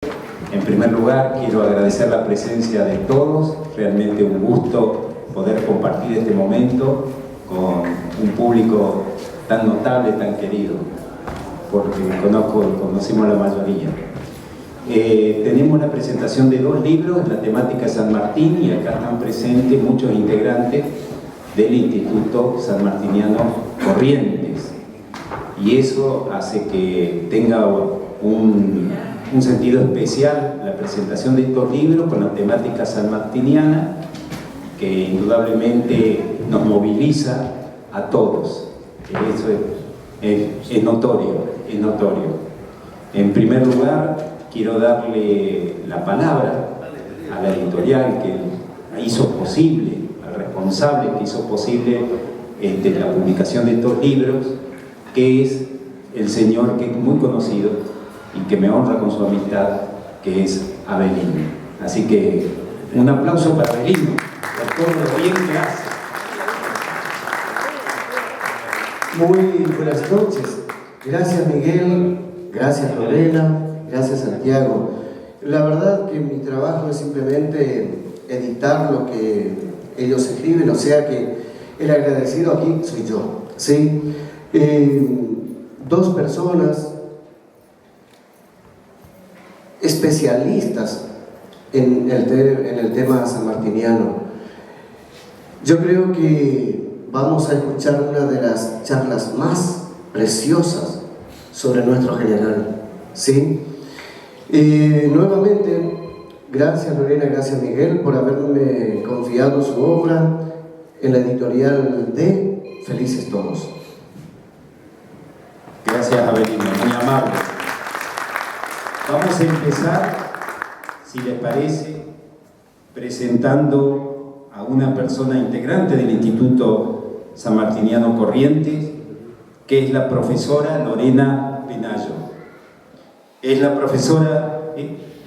En primer lugar, quiero agradecer la presencia de todos. Realmente un gusto poder compartir este momento con un público tan notable, tan querido, porque conocimos la mayoría. Tenemos la presentación de 2 libros, la temática San Martín, y acá están presentes muchos integrantes del Instituto Sanmartiniano Corrientes, y eso hace que tenga un sentido especial la presentación de estos libros con la temática sanmartiniana, que indudablemente nos moviliza a todos. Eso es notorio, es notorio. En primer lugar, quiero darle la palabra a la editorial que hizo posible, al responsable que hizo posible la publicación de estos libros, que es el señor que es muy conocido y que me honra con su amistad, que es Avelino. Así que un aplauso para Avelino por todo lo bien que hace. Muy buenas noches. Gracias, Miguel, gracias, Lorena, gracias, Santiago. La verdad que mi trabajo es simplemente editar lo que ellos escriben, o sea que el agradecido aquí soy yo, ¿sí? 2 personas especialistas en el tema sanmartiniano. Yo creo que vamos a escuchar una de las charlas más preciosas sobre nuestro general, ¿sí? Nuevamente, gracias Lorena, gracias Miguel por haberme confiado su obra en la editorial de Felices Todos. Gracias, Avelino, muy amable. Vamos a empezar, si les parece, presentando a una persona integrante del Instituto Sanmartiniano Corrientes, que es la profesora Lorena Penayo. Es la profesora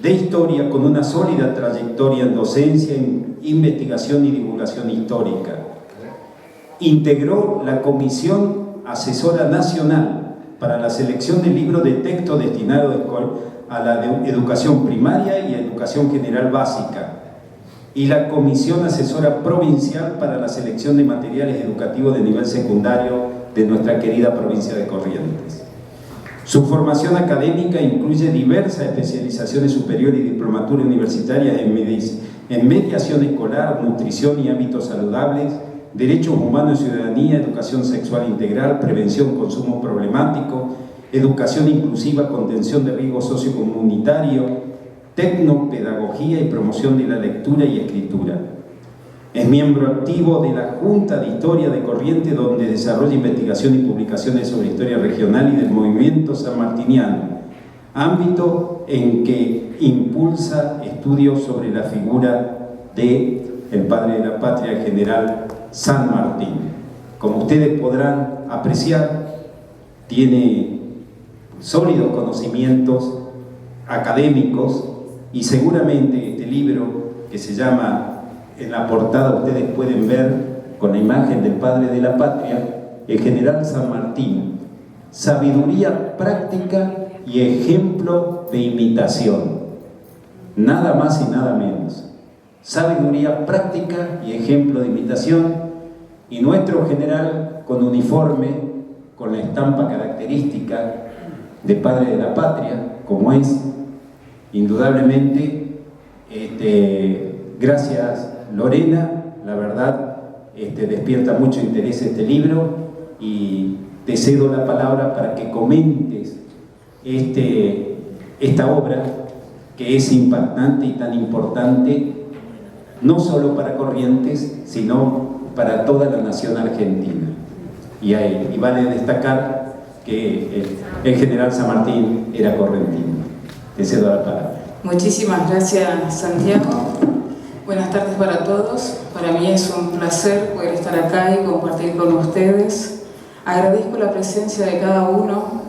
de Historia con una sólida trayectoria en docencia, en investigación y divulgación histórica. Integró la Comisión Asesora Nacional para la selección de libros de texto destinados a la educación primaria y a educación general básica, y la Comisión Asesora Provincial para la selección de materiales educativos de nivel secundario de nuestra querida provincia de Corrientes. Su formación académica incluye diversas especializaciones superiores y diplomaturas universitarias en mediación escolar, nutrición y hábitos saludables, derechos humanos y ciudadanía, educación sexual integral, prevención, consumo problemático, educación inclusiva, contención de riesgo sociocomunitario, tecnopedagogía y promoción de la lectura y escritura. Es miembro activo de la Junta de Historia de Corrientes, donde desarrolla investigación y publicaciones sobre historia regional y del movimiento sanmartiniano, ámbito en que impulsa estudios sobre la figura del padre de la patria, el general San Martín. Como ustedes podrán apreciar, tiene sólidos conocimientos académicos, y seguramente este libro, que se llama, en la portada ustedes pueden ver con la imagen del padre de la patria, el general San Martín, sabiduría práctica y ejemplo de imitación. Nada más y nada menos. Sabiduría práctica y ejemplo de imitación, y nuestro general con uniforme, con la estampa característica de padre de la patria, como es, indudablemente, gracias Lorena, la verdad despierta mucho interés este libro, y te cedo la palabra para que comentes esta obra que es impactante y tan importante, no solo para Corrientes, sino para toda la nación argentina. Y vale destacar que el general San Martín era correntino. Te cedo la palabra. Muchísimas gracias, Santiago. Buenas tardes para todos. Para mí es un placer poder estar acá y compartir con ustedes. Agradezco la presencia de cada uno,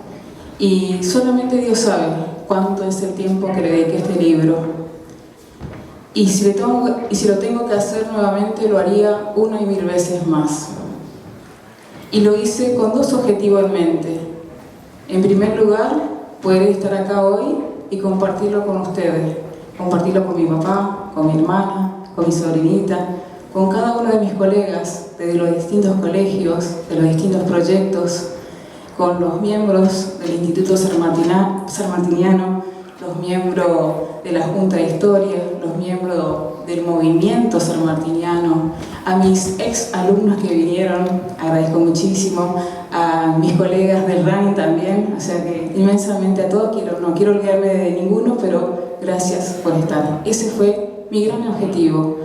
y solamente Dios sabe cuánto es el tiempo que le dediqué a este libro. Y si lo tengo que hacer nuevamente, lo haría 1 y 1000 veces más. Y lo hice con 2 objetivos en mente. En primer lugar, poder estar acá hoy y compartirlo con ustedes, compartirlo con mi papá, con mi hermana, con mi sobrinita, con cada uno de mis colegas de los distintos colegios, de los distintos proyectos, con los miembros del Instituto Sanmartiniano, los miembros de la Junta de Historia, los miembros del movimiento sanmartiniano, a mis ex alumnos que vinieron, agradezco muchísimo, a mis colegas del RANI también, o sea que inmensamente a todos, no quiero olvidarme de ninguno, pero gracias por estar. Ese fue mi gran objetivo.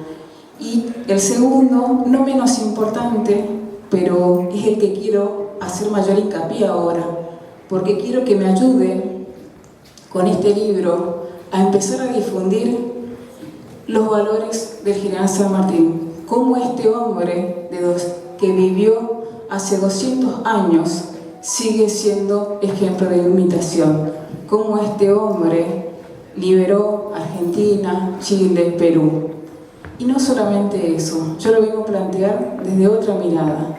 Y el segundo, no menos importante, pero es el que quiero hacer mayor hincapié ahora, porque quiero que me ayude con este libro a empezar a difundir los valores del general San Martín, cómo este hombre que vivió hace 200 años sigue siendo ejemplo de imitación, cómo este hombre liberó Argentina, Chile, Perú. Y no solamente eso, yo lo vengo a plantear desde otra mirada,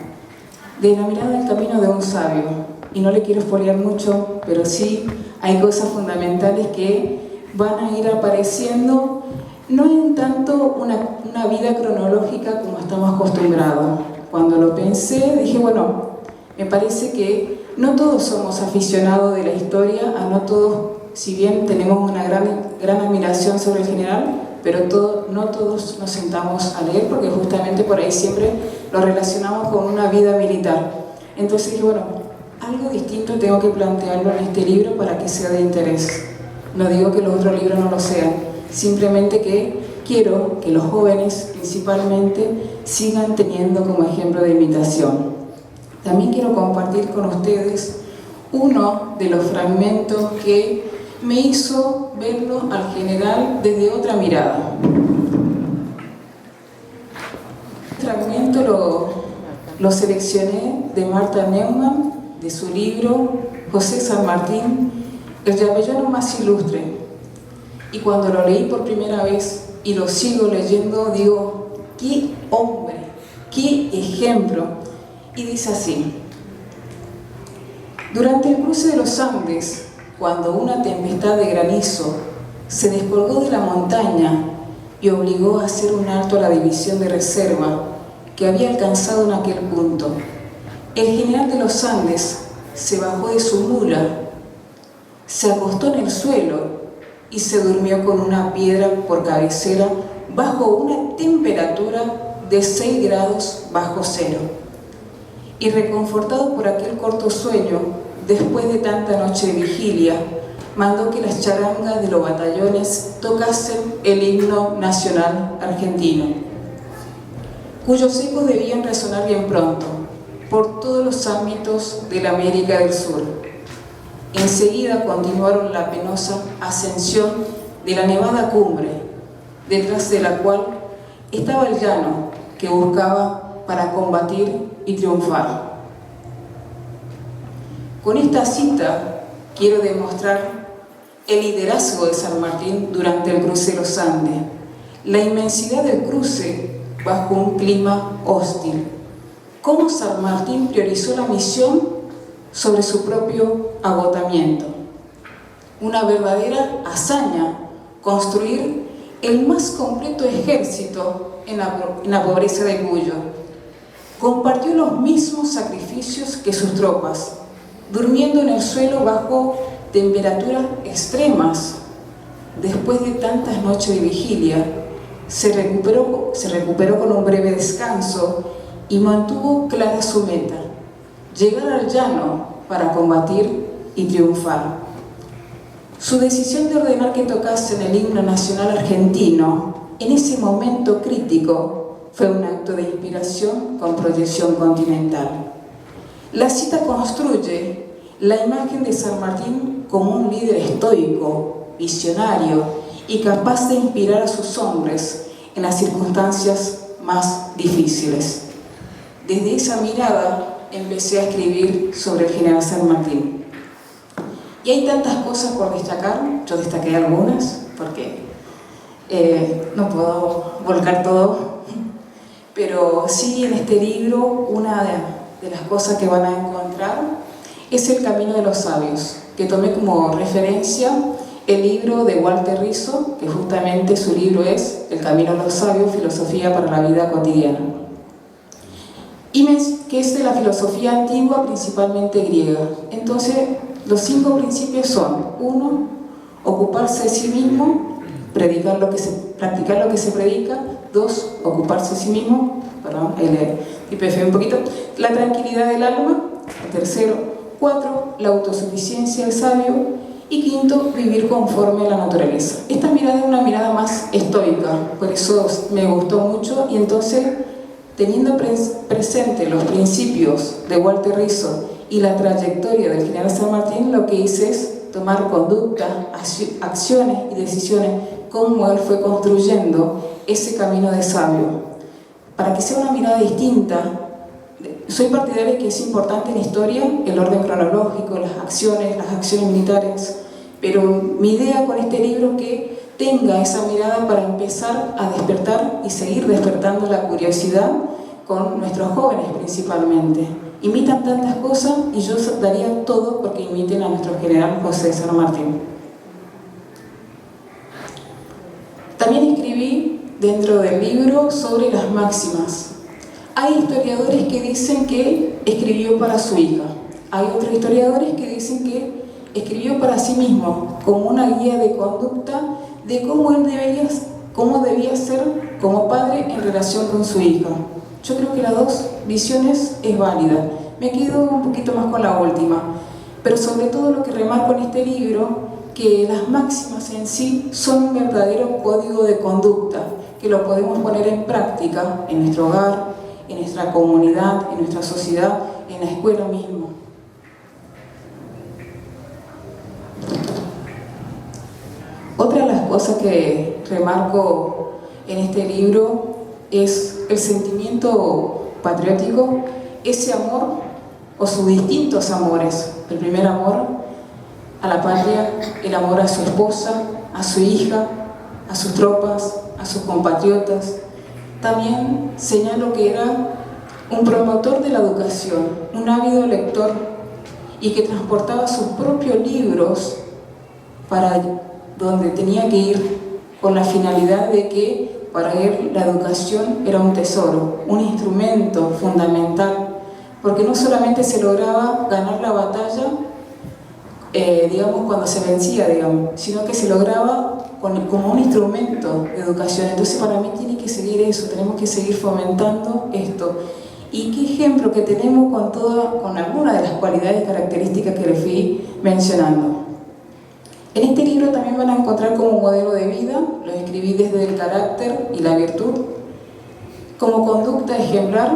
de la mirada del camino de un sabio. Y no le quiero spoilear mucho, pero sí hay cosas fundamentales que van a ir apareciendo, no en tanto una vida cronológica como estamos acostumbrados. Cuando lo pensé, dije, bueno, me parece que no todos somos aficionados de la historia, no todos, si bien tenemos una gran admiración sobre el general, pero no todos nos sentamos a leer, porque justamente por ahí siempre lo relacionamos con una vida militar. Entonces dije, bueno, algo distinto tengo que plantearlo en este libro para que sea de interés. No digo que los otros libros no lo sean, simplemente que quiero que los jóvenes principalmente sigan teniendo como ejemplo de imitación. También quiero compartir con ustedes uno de los fragmentos que me hizo verlo al general desde otra mirada. Este fragmento lo seleccioné de Martha Neumann, de su libro José San Martín, el llavellano más ilustre. Y cuando lo leí por primera vez y lo sigo leyendo, digo, ¡qué hombre! ¡Qué ejemplo! Y dice así: durante el cruce de los Andes, cuando una tempestad de granizo se descolgó de la montaña y obligó a hacer un alto a la división de reserva que había alcanzado en aquel punto, el general de los Andes se bajó de su mula, se acostó en el suelo y se durmió con una piedra por cabecera bajo una temperatura de 6 grados bajo cero. Y reconfortado por aquel corto sueño, después de tanta noche de vigilia, mandó que las charangas de los batallones tocasen el himno nacional argentino, cuyos ecos debían resonar bien pronto por todos los ámbitos de la América del Sur. Enseguida continuaron la penosa ascensión de la nevada cumbre, detrás de la cual estaba el llano que buscaba para combatir y triunfar. Con esta cita quiero demostrar el liderazgo de San Martín durante el cruce de los Andes, la inmensidad del cruce bajo un clima hostil, cómo San Martín priorizó la misión sobre su propio agotamiento. Una verdadera hazaña construir el más completo ejército en la pobreza de Cuyo. Compartió los mismos sacrificios que sus tropas, durmiendo en el suelo bajo temperaturas extremas. Después de tantas noches de vigilia, se recuperó con un breve descanso y mantuvo clara su meta: llegar al llano para combatir y triunfar. Su decisión de ordenar que tocasen el himno nacional argentino en ese momento crítico fue un acto de inspiración con proyección continental. La cita construye la imagen de San Martín como un líder estoico, visionario y capaz de inspirar a sus hombres en las circunstancias más difíciles. Desde esa mirada empecé a escribir sobre el general San Martín. Y hay tantas cosas por destacar, yo destaqué algunas porque no puedo volcar todo, pero sí en este libro una de las cosas que van a encontrar es el camino de los sabios, que tomé como referencia el libro de Walter Rizzo, que justamente su libro es El camino a los sabios, filosofía para la vida cotidiana. Y que es de la filosofía antigua, principalmente griega. Entonces, los 5 principios son: 1, ocuparse de sí mismo, practicar lo que se predica. 2, ocuparse de sí mismo, perdón, ahí le un poquito, la tranquilidad del alma. 3, 4, la autosuficiencia del sabio. Y 5, vivir conforme a la naturaleza. Esta mirada es una mirada más estoica, por eso me gustó mucho. Y entonces, teniendo presente los principios de Walter Rizzo y la trayectoria del general San Martín, lo que hice es tomar conducta, acciones y decisiones, cómo él fue construyendo ese camino de sabio. Para que sea una mirada distinta, soy partidaria de que es importante en historia el orden cronológico, las acciones militares, pero mi idea con este libro es que tenga esa mirada para empezar a despertar y seguir despertando la curiosidad con nuestros jóvenes principalmente. Imitan tantas cosas y yo daría todo porque imiten a nuestro general José San Martín. También escribí dentro del libro sobre las máximas. Hay historiadores que dicen que escribió para su hija. Hay otros historiadores que dicen que escribió para sí mismo, como una guía de conducta de cómo debía ser como padre en relación con su hija. Yo creo que las dos visiones es válida. Me quedo un poquito más con la última, pero sobre todo lo que remarco en este libro, que las máximas en sí son un verdadero código de conducta, que lo podemos poner en práctica en nuestro hogar, en nuestra comunidad, en nuestra sociedad, en la escuela mismo. Otra de las cosas que remarco en este libro es el sentimiento patriótico, ese amor o sus distintos amores. El primer amor a la patria, el amor a su esposa, a su hija, a sus tropas, a sus compatriotas. También señalo que era un promotor de la educación, un ávido lector y que transportaba sus propios libros para donde tenía que ir, con la finalidad de que para él la educación era un tesoro, un instrumento fundamental, porque no solamente se lograba ganar la batalla, cuando se vencía, sino que se lograba como un instrumento de educación. Entonces para mí tiene que seguir eso, tenemos que seguir fomentando esto. Y qué ejemplo que tenemos con algunas de las cualidades y características que les fui mencionando. En este libro también van a encontrar como modelo de vida, lo escribí desde el carácter y la virtud. Como conducta ejemplar,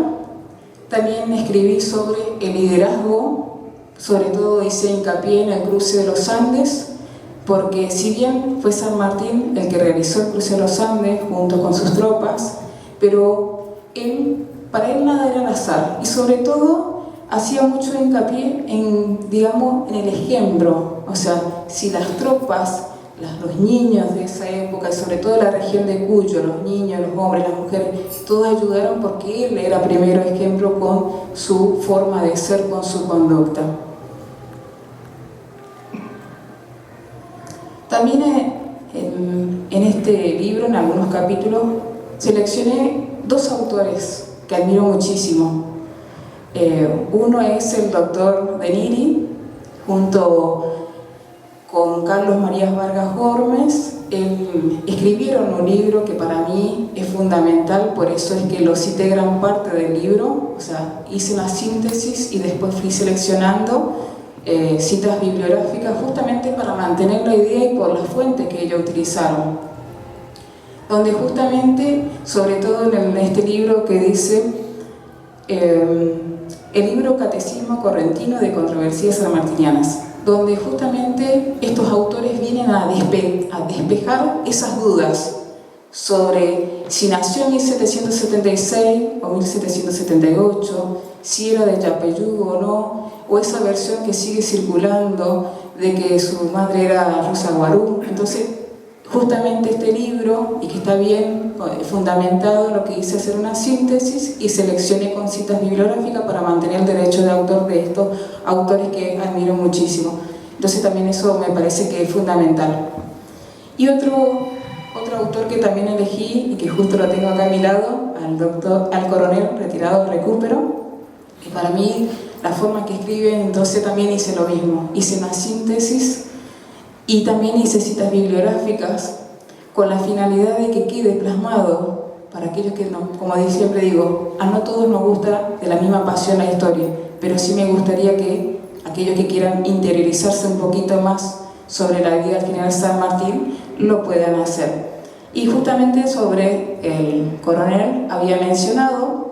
también escribí sobre el liderazgo, sobre todo hice hincapié en el cruce de los Andes, porque si bien fue San Martín el que realizó el cruce de los Andes junto con sus tropas, pero para él nada era al azar, y sobre todo hacía mucho hincapié en el ejemplo. O sea, si las tropas, los niños de esa época, y sobre todo la región de Cuyo, los niños, los hombres, las mujeres, todos ayudaron porque él era primero ejemplo con su forma de ser, con su conducta. También en este libro, en algunos capítulos, seleccioné 2 autores que admiro muchísimo. Uno es el doctor De Niri, junto con Carlos Marías Vargas Gómez. Escribieron un libro que para mí es fundamental, por eso es que lo cité gran parte del libro. O sea, hice una síntesis y después fui seleccionando citas bibliográficas justamente para mantener la idea y por las fuentes que ellos utilizaron. Donde justamente, sobre todo en este libro que dice el libro Catecismo Correntino de Controversias Sanmartinianas, donde justamente estos autores vienen a despejar esas dudas sobre si nació en 1776 o 1778, si era de Yapeyú o no, o esa versión que sigue circulando de que su madre era Rosa Guarú. Entonces, justamente este libro, y que está bien fundamentado, lo que hice hacer una síntesis y seleccioné con citas bibliográficas para mantener el derecho de autor de estos autores que admiro muchísimo. Entonces también eso me parece que es fundamental. Y otro autor que también elegí y que justo lo tengo acá a mi lado, al coronel retirado de Recupero, y para mí la forma que escribe, entonces también hice lo mismo, hice una síntesis y también hice citas bibliográficas con la finalidad de que quede plasmado para aquellos que, no, como siempre digo, a no todos nos gusta de la misma pasión la historia, pero sí me gustaría que aquellos que quieran interiorizarse un poquito más sobre la vida del general San Martín lo puedan hacer. Y justamente sobre el coronel había mencionado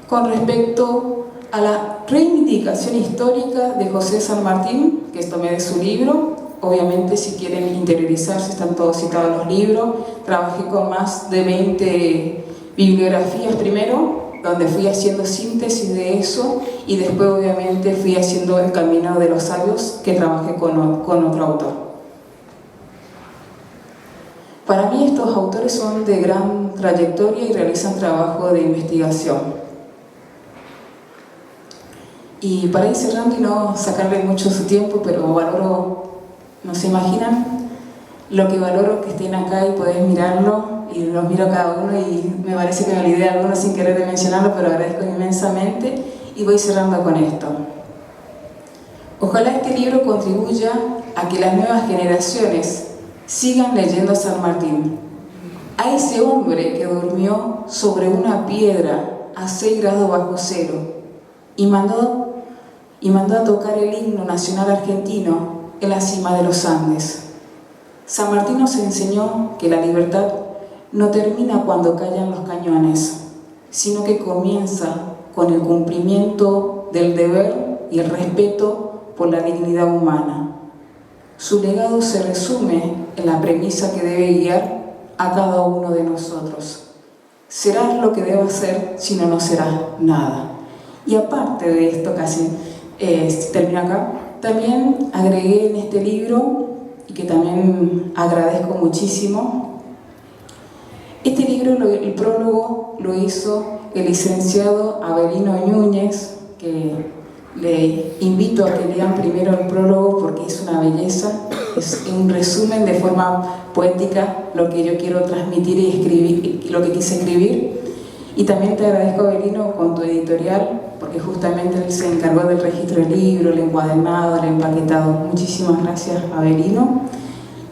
con respecto a la reivindicación histórica de José San Martín, que tomé de su libro. Obviamente, si quieren interiorizarse, están todos citados los libros. Trabajé con más de 20 bibliografías primero, donde fui haciendo síntesis de eso, y después obviamente fui haciendo el Camino de los Sabios, que trabajé con otro autor. Para mí estos autores son de gran trayectoria y realizan trabajo de investigación. Y para ir cerrando y no sacarle mucho su tiempo, pero valoro, no se imaginan lo que valoro que estén acá y podés mirarlo, y los miro a cada uno y me parece que me olvidé alguno sin querer de mencionarlo, pero agradezco inmensamente y voy cerrando con esto. Ojalá este libro contribuya a que las nuevas generaciones sigan leyendo a San Martín, a ese hombre que durmió sobre una piedra a 6 grados bajo cero y mandó a tocar el himno nacional argentino en la cima de los Andes. San Martín nos enseñó que la libertad no termina cuando callan los cañones, sino que comienza con el cumplimiento del deber y el respeto por la dignidad humana. Su legado se resume en la premisa que debe guiar a cada uno de nosotros. Serás lo que debas ser, si no, no serás nada. Y aparte de esto, casi termino acá, también agregué en este libro, y que también agradezco muchísimo, este libro, el prólogo lo hizo el licenciado Avelino Núñez, que le invito a que lean primero el prólogo porque es una belleza, es un resumen de forma poética lo que yo quiero transmitir y escribir, lo que quise escribir. Y también te agradezco, Avelino, con tu editorial, porque justamente él se encargó del registro del libro, el encuadernado, el empaquetado. Muchísimas gracias, Avelino.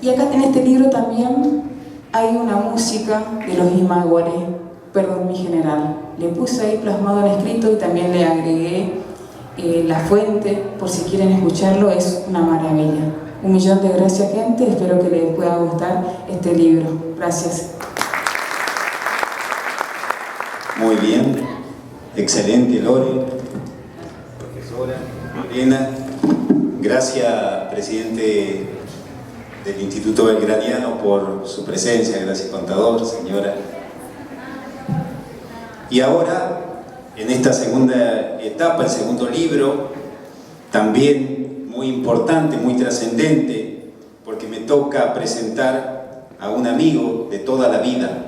Y acá en este libro también hay una música de los Imaguaré, Perdón mi general. Le puse ahí plasmado en escrito y también le agregué la fuente, por si quieren escucharlo, es una maravilla. 1.000.000 de gracias, gente. Espero que les pueda gustar este libro. Gracias. Muy bien, excelente, Lore, profesora Lorena. Gracias, presidente del Instituto Belgraniano, por su presencia. Gracias, contador, señora. Y ahora, en esta segunda etapa, el segundo libro, también muy importante, muy trascendente, porque me toca presentar a un amigo de toda la vida.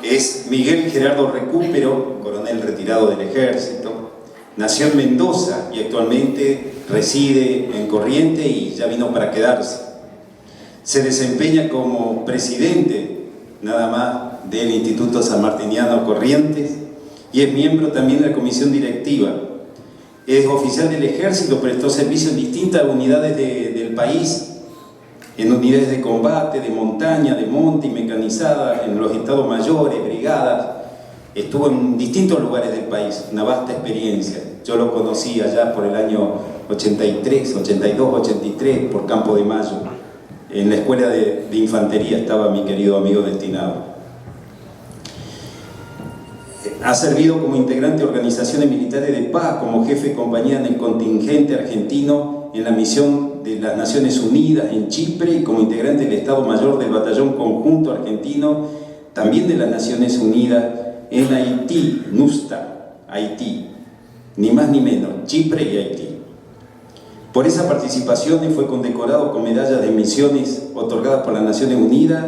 Es Miguel Gerardo Recupero, coronel retirado del Ejército. Nació en Mendoza y actualmente reside en Corrientes y ya vino para quedarse. Se desempeña como presidente, nada más, del Instituto Sanmartiniano Corrientes y es miembro también de la comisión directiva. Es oficial del Ejército, prestó servicio en distintas unidades del país, en unidades de combate, de montaña, de monte y mecanizada, en los estados mayores, brigadas. Estuvo en distintos lugares del país, una vasta experiencia. Yo lo conocí allá por el año 83, 82, 83, por Campo de Mayo. En la escuela de infantería estaba mi querido amigo destinado. Ha servido como integrante de organizaciones militares de paz, como jefe de compañía en el contingente argentino en la misión de las Naciones Unidas en Chipre y como integrante del Estado Mayor del Batallón Conjunto Argentino, también de las Naciones Unidas en Haití, NUSTA, Haití, ni más ni menos, Chipre y Haití. Por esa participación fue condecorado con medallas de misiones otorgadas por las Naciones Unidas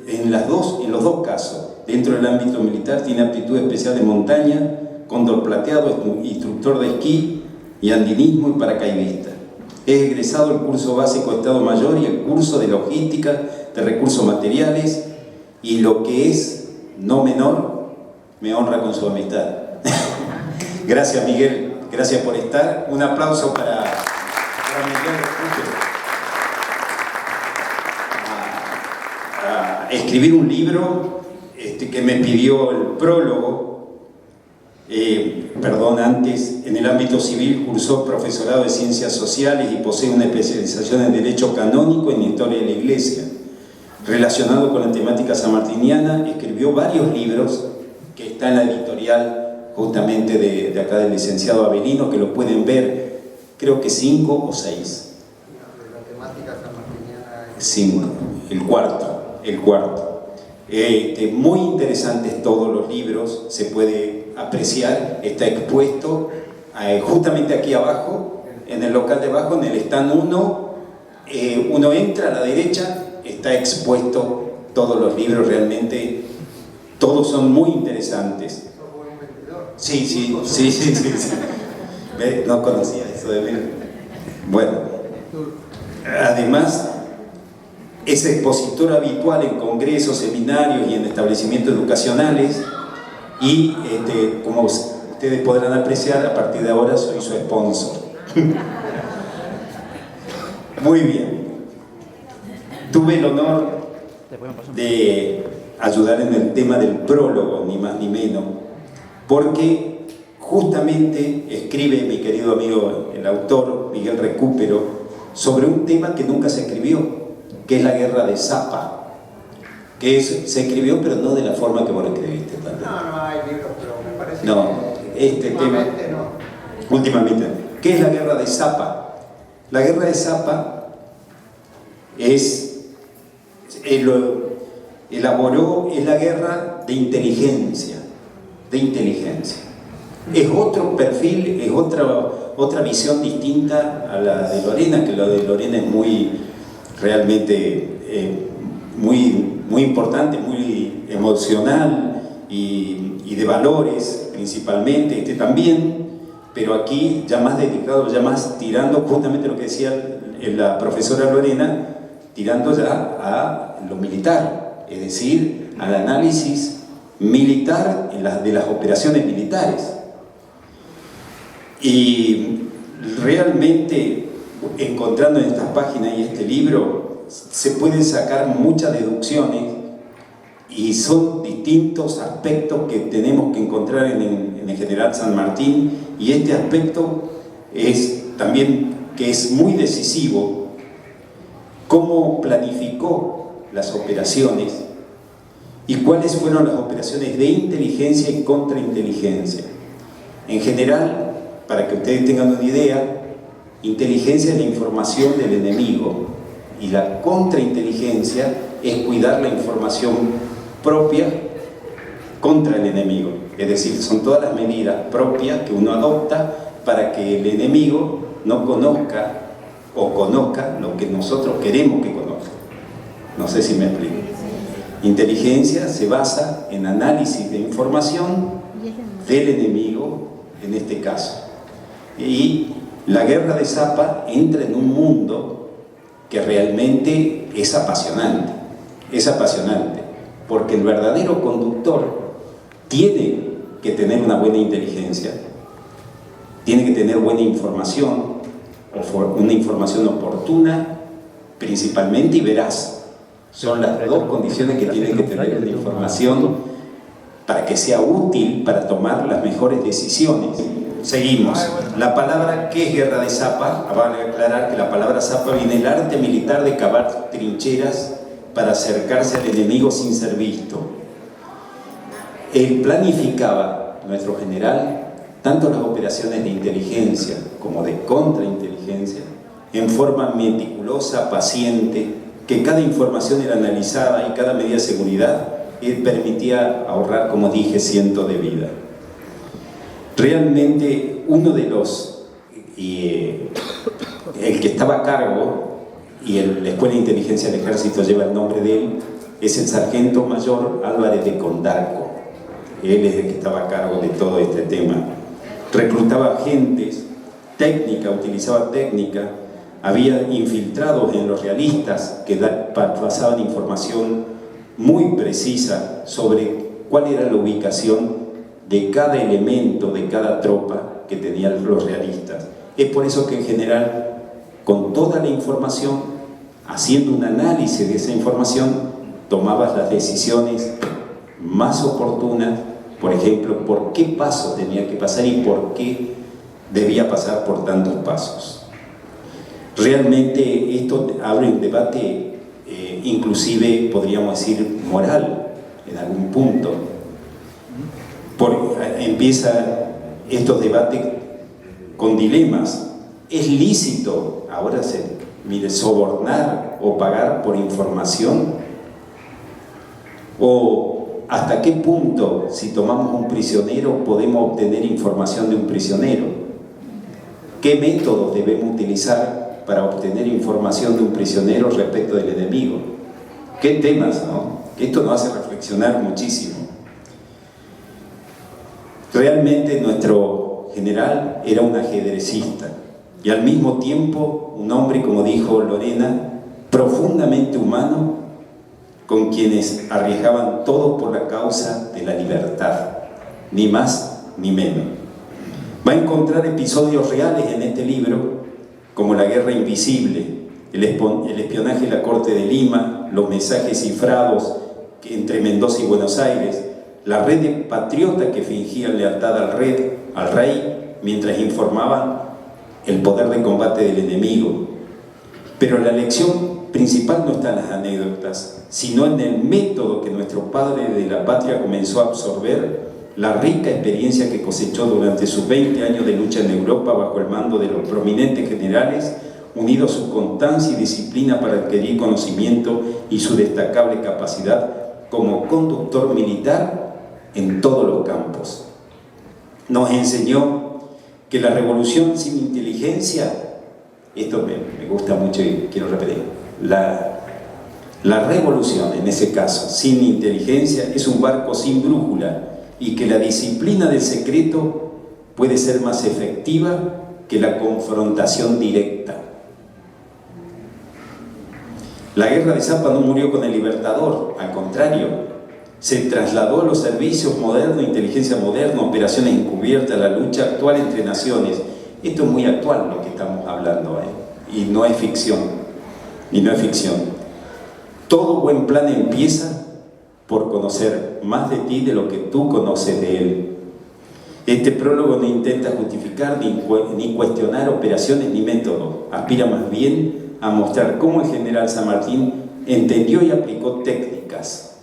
en los dos casos. Dentro del ámbito militar tiene aptitud especial de montaña, cóndor plateado, instructor de esquí y andinismo y paracaidista. Es egresado del curso básico de Estado Mayor y el curso de logística de recursos materiales, y lo que es no menor, me honra con su amistad. Gracias, Miguel, gracias por estar. Un aplauso para Miguel a escribir un libro que me pidió el prólogo. Antes, en el ámbito civil cursó profesorado de Ciencias Sociales y posee una especialización en Derecho Canónico y en Historia de la Iglesia. Relacionado con la temática sanmartiniana, escribió varios libros que está en la editorial justamente de acá del licenciado Avelino, que lo pueden ver, creo que 5 o 6. La temática sanmartiniana es 5, el cuarto. Muy interesantes todos los libros, se puede apreciar, está expuesto justamente aquí abajo, en el local de abajo, en el stand 1, uno entra a la derecha, está expuesto todos los libros, realmente todos son muy interesantes. Sí. No conocía eso de mí. Bueno, además es expositor habitual en congresos, seminarios y en establecimientos educacionales, y como ustedes podrán apreciar, a partir de ahora soy su sponsor. Muy bien. Tuve el honor de ayudar en el tema del prólogo, ni más ni menos, porque justamente escribe mi querido amigo, el autor Miguel Recupero, sobre un tema que nunca se escribió, que es la guerra de Zapa, que se escribió, pero no de la forma que vos lo escribiste. No hay libros, pero me parece que últimamente. ¿Qué es la guerra de Zapa? La guerra de Zapa es la guerra de inteligencia. Es otro perfil, es otra visión distinta a la de Lorena, que la de Lorena es realmente muy importante, muy emocional y de valores principalmente, también, pero aquí ya más dedicado, ya más tirando justamente lo que decía la profesora Lorena, tirando ya a lo militar, es decir, al análisis militar de las operaciones militares. Y realmente, encontrando en estas páginas y este libro, se pueden sacar muchas deducciones, y son distintos aspectos que tenemos que encontrar en el general San Martín, y este aspecto es también que es muy decisivo: cómo planificó las operaciones y cuáles fueron las operaciones de inteligencia y contrainteligencia. En general, para que ustedes tengan una idea, inteligencia es la información del enemigo, y la contrainteligencia es cuidar la información propia contra el enemigo. Es decir, son todas las medidas propias que uno adopta para que el enemigo no conozca o conozca lo que nosotros queremos que conozca. No sé si me explico. Inteligencia se basa en análisis de información del enemigo, en este caso. Y la guerra de Zapa entra en un mundo que realmente es apasionante, porque el verdadero conductor tiene que tener una buena inteligencia, tiene que tener buena información, una información oportuna, principalmente, y veraz. Son las dos condiciones que tiene que tener la información para que sea útil para tomar las mejores decisiones. Seguimos. La palabra, ¿qué es guerra de Zapa? Vale aclarar que la palabra Zapa viene del arte militar de cavar trincheras para acercarse al enemigo sin ser visto. Él planificaba, nuestro general, tanto las operaciones de inteligencia como de contrainteligencia, en forma meticulosa, paciente, que cada información era analizada y cada medida de seguridad permitía ahorrar, como dije, cientos de vidas. Realmente uno de los, el que estaba a cargo, y la Escuela de Inteligencia del Ejército lleva el nombre de él, es el sargento mayor Álvarez de Condarco. Él es el que estaba a cargo de todo este tema. Reclutaba agentes, utilizaba técnica, había infiltrados en los realistas que pasaban información muy precisa sobre cuál era la ubicación de cada elemento, de cada tropa que tenían los realistas. Es por eso que en general, con toda la información, haciendo un análisis de esa información, tomabas las decisiones más oportunas, por ejemplo, por qué paso tenía que pasar y por qué debía pasar por tantos pasos. Realmente esto abre un debate, inclusive podríamos decir moral, en algún punto. Empieza estos debates con dilemas. ¿Es lícito ahora sobornar o pagar por información? ¿O hasta qué punto, si tomamos un prisionero, podemos obtener información de un prisionero? ¿Qué métodos debemos utilizar para obtener información de un prisionero respecto del enemigo? ¿Qué temas, no? Esto nos hace reflexionar muchísimo. Realmente nuestro general era un ajedrecista y al mismo tiempo un hombre, como dijo Lorena, profundamente humano, con quienes arriesgaban todo por la causa de la libertad, ni más ni menos. Va a encontrar episodios reales en este libro, como la guerra invisible, el espionaje en la corte de Lima, los mensajes cifrados entre Mendoza y Buenos Aires, la red de patriotas que fingían lealtad al rey mientras informaban el poder de combate del enemigo. Pero la lección principal no está en las anécdotas, sino en el método que nuestro padre de la patria comenzó a absorber, la rica experiencia que cosechó durante sus 20 años de lucha en Europa bajo el mando de los prominentes generales, unido a su constancia y disciplina para adquirir conocimiento y su destacable capacidad como conductor militar en todos los campos. Nos enseñó que la revolución sin inteligencia, esto me gusta mucho y quiero repetir, la revolución en ese caso sin inteligencia es un barco sin brújula y que la disciplina del secreto puede ser más efectiva que la confrontación directa. La guerra de Zapa no murió con el Libertador, al contrario, se trasladó a los servicios modernos, inteligencia moderna, operaciones encubiertas, la lucha actual entre naciones. Esto es muy actual lo que estamos hablando, y no es ficción, Todo buen plan empieza por conocer más de ti de lo que tú conoces de él. Este prólogo no intenta justificar ni cuestionar operaciones ni métodos, aspira más bien a mostrar cómo el general San Martín entendió y aplicó técnicas,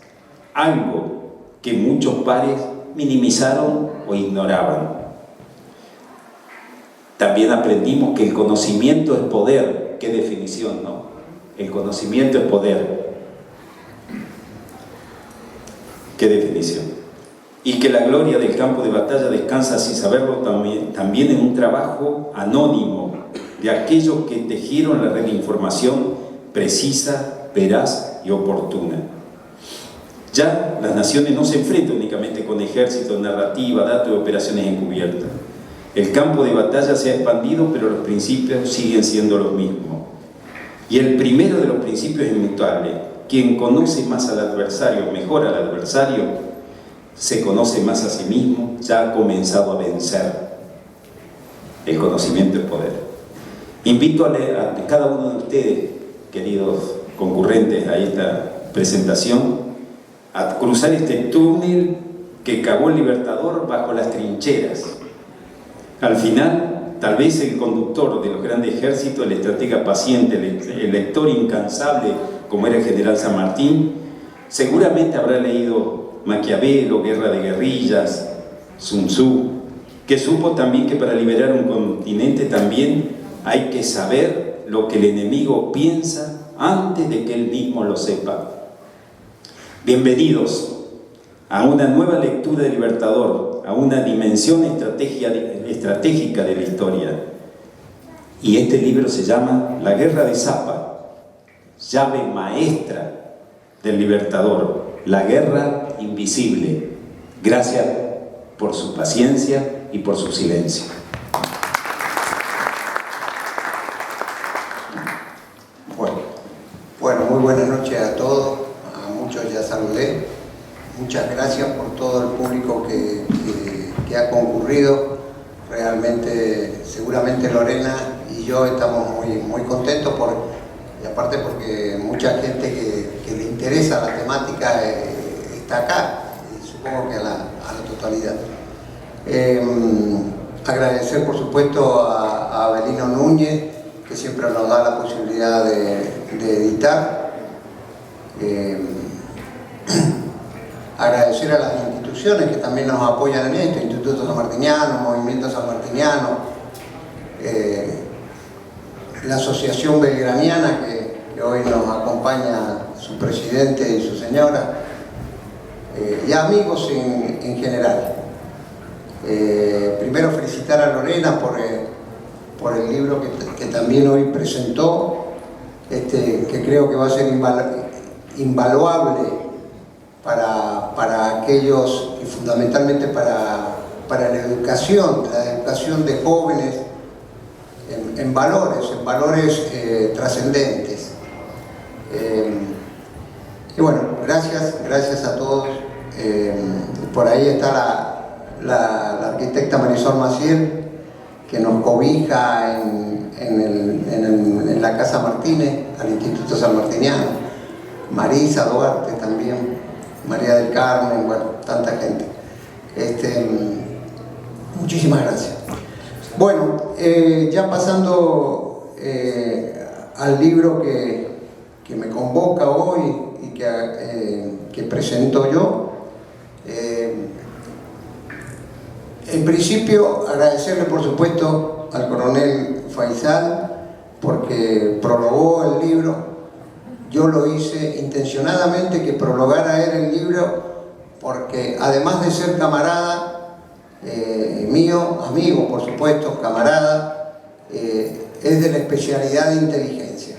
algo que muchos pares minimizaron o ignoraban. También aprendimos que el conocimiento es poder. Qué definición, ¿no? El conocimiento es poder. Qué definición. Y que la gloria del campo de batalla descansa, sin saberlo, también en un trabajo anónimo de aquellos que tejieron la red de información precisa, veraz y oportuna. Ya las naciones no se enfrentan únicamente con ejércitos, narrativa, datos y operaciones encubiertas. El campo de batalla se ha expandido, pero los principios siguen siendo los mismos. Y el primero de los principios es inmutable. Quien conoce más al adversario, mejor al adversario, se conoce más a sí mismo, ya ha comenzado a vencer. El conocimiento es poder. Invito a cada uno de ustedes, queridos concurrentes a esta presentación, a cruzar este túnel que cavó el Libertador bajo las trincheras. Al final, tal vez el conductor de los grandes ejércitos, el estratega paciente, el lector incansable, como era el general San Martín, seguramente habrá leído Maquiavelo, Guerra de Guerrillas, Sun Tzu, que supo también que para liberar un continente también hay que saber lo que el enemigo piensa antes de que él mismo lo sepa. Bienvenidos a una nueva lectura del Libertador, a una dimensión estratégica de la historia. Y este libro se llama La Guerra de Zapa, llave maestra del Libertador, la guerra invisible. Gracias por su paciencia y por su silencio. muy buenas noches a todos, a muchos ya saludé. Muchas gracias por todo el público que ha concurrido. Realmente, seguramente Lorena y yo estamos muy contentos, y aparte porque mucha gente que le interesa la temática está acá, y supongo que a la totalidad. Agradecer por supuesto a Abelino Núñez, que siempre nos da la posibilidad de editar. Agradecer a las instituciones que también nos apoyan en esto, Instituto Sanmartiniano, Movimiento Sanmartiniano, la Asociación Belgraniana, que hoy nos acompaña su presidente y su señora, y amigos en general. Primero felicitar a Lorena por el libro que también hoy presentó, que creo que va a ser invaluable para aquellos y fundamentalmente para la educación de jóvenes en valores trascendentes. Y bueno, gracias a todos. Por ahí está la arquitecta Marisol Maciel, que nos cobija en la Casa Martínez, al Instituto Sanmartiniano. Marisa Duarte también, María del Carmen, bueno, tanta gente. Muchísimas gracias. Bueno, ya pasando al libro que me convoca hoy y que presento yo. En principio, agradecerle por supuesto al coronel Faisal porque prologó el libro. Yo lo hice intencionadamente que prologara él el libro porque además de ser camarada mío, amigo por supuesto, camarada, es de la especialidad de inteligencia.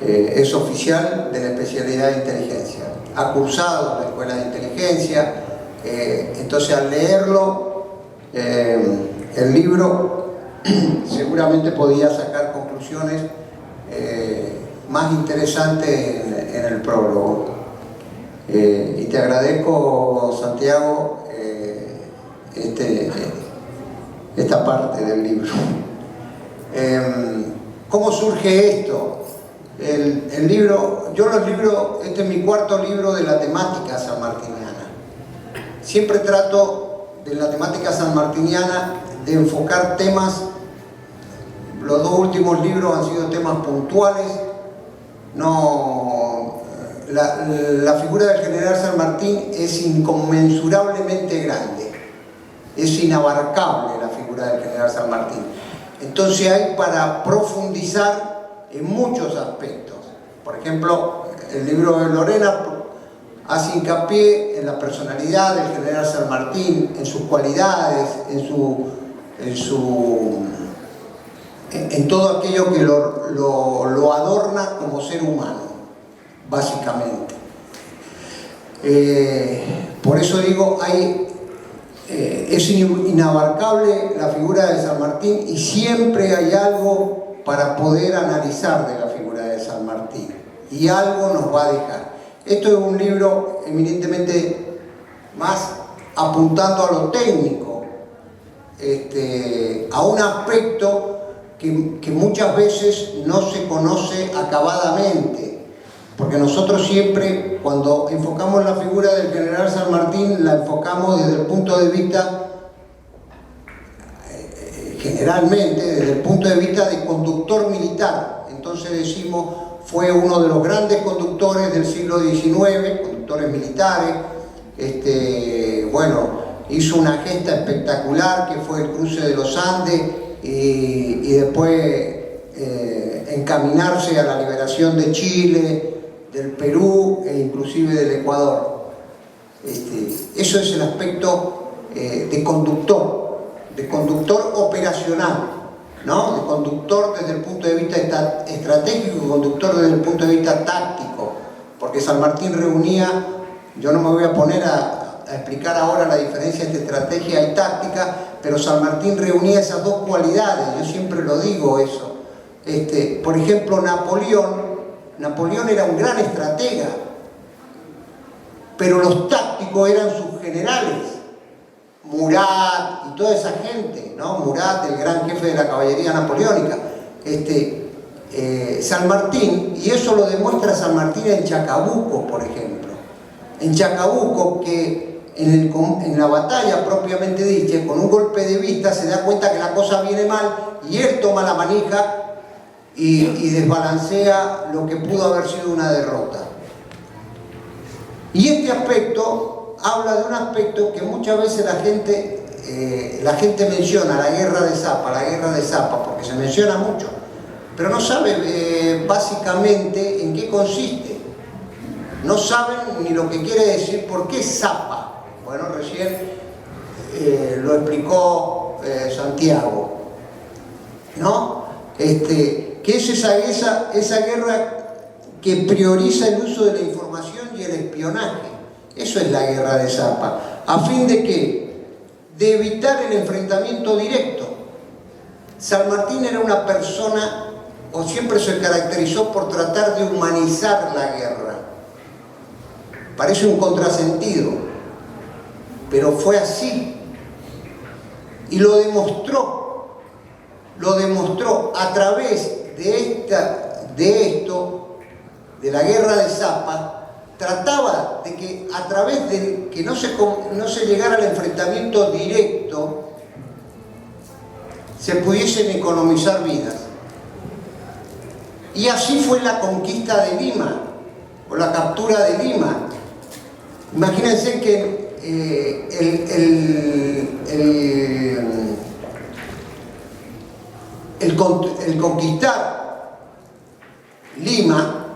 Es oficial de la especialidad de inteligencia. Ha cursado la escuela de inteligencia. Entonces al leerlo, el libro, seguramente podía sacar conclusiones más interesantes en el prólogo. Y te agradezco, Santiago, esta parte del libro. ¿Cómo surge esto? El libro, este es mi cuarto libro de la temática sanmartiniana. Siempre trato de la temática sanmartiniana de enfocar temas. Los dos últimos libros han sido temas puntuales. La figura del general San Martín es inconmensurablemente grande, es inabarcable la figura del general San Martín. Entonces hay para profundizar en muchos aspectos. Por ejemplo, el libro de Lorena hace hincapié en la personalidad del general San Martín, en sus cualidades, en todo aquello que lo adorna como ser humano, básicamente. Por eso digo, es inabarcable la figura de San Martín y siempre hay algo para poder analizar de la figura de San Martín y algo nos va a dejar. Esto es un libro eminentemente más apuntando a lo técnico, a un aspecto que muchas veces no se conoce acabadamente, porque nosotros siempre, cuando enfocamos la figura del general San Martín, la enfocamos desde el punto de vista, generalmente, desde el punto de vista de conductor militar. Entonces decimos, fue uno de los grandes conductores del siglo XIX, conductores militares. Bueno, hizo una gesta espectacular que fue el cruce de los Andes y después encaminarse a la liberación de Chile, del Perú e inclusive del Ecuador. Eso es el aspecto de conductor operacional, ¿no? De conductor desde el punto de vista estratégico y conductor desde el punto de vista táctico, porque San Martín reunía, yo no me voy a poner a explicar ahora la diferencia entre estrategia y táctica, pero San Martín reunía esas dos cualidades, yo siempre lo digo eso. Por ejemplo, Napoleón Napoleón era un gran estratega, pero los tácticos eran sus generales, Murat y toda esa gente, ¿no? Murat, el gran jefe de la caballería napoleónica, San Martín, y eso lo demuestra San Martín en Chacabuco, por ejemplo. En Chacabuco, que en la batalla propiamente dicha, con un golpe de vista se da cuenta que la cosa viene mal y él toma la manija y desbalancea lo que pudo haber sido una derrota. Y este aspecto habla de un aspecto que muchas veces la gente menciona, la guerra de Zapa, porque se menciona mucho, pero no sabe básicamente en qué consiste. No saben ni lo que quiere decir por qué Zapa. Bueno, recién lo explicó Santiago, ¿no? ¿Qué es esa guerra que prioriza el uso de la información y el espionaje? Eso es la guerra de Zapa. ¿A fin de qué? De evitar el enfrentamiento directo. San Martín era una persona, o siempre se caracterizó por tratar de humanizar la guerra. Parece un contrasentido, pero fue así. Y lo demostró a través de la guerra de Zapa. Trataba de que a través de que no se llegara al enfrentamiento directo, se pudiesen economizar vidas. Y así fue la conquista de Lima, o la captura de Lima. Imagínense que el conquistar Lima,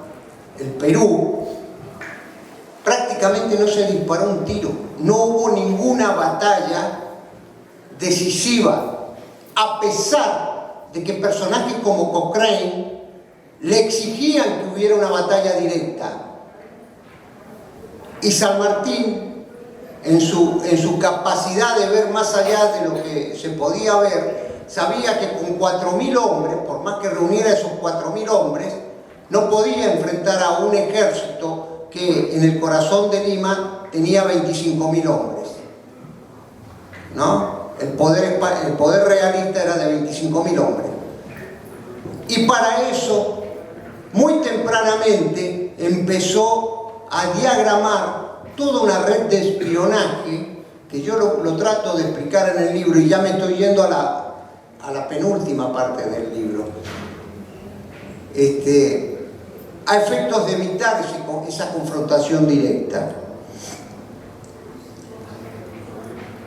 el Perú, prácticamente no se disparó un tiro. No hubo ninguna batalla decisiva, a pesar de que personajes como Cochrane le exigían que hubiera una batalla directa. Y San Martín, en su capacidad de ver más allá de lo que se podía ver, sabía que con 4.000 hombres, por más que reuniera esos 4.000 hombres, no podía enfrentar a un ejército que en el corazón de Lima tenía 25.000 hombres, ¿no? El poder realista era de 25.000 hombres. Y para eso, muy tempranamente, empezó a diagramar toda una red de espionaje, que yo lo trato de explicar en el libro, y ya me estoy yendo a la penúltima parte del libro. A efectos de evitar esa confrontación directa.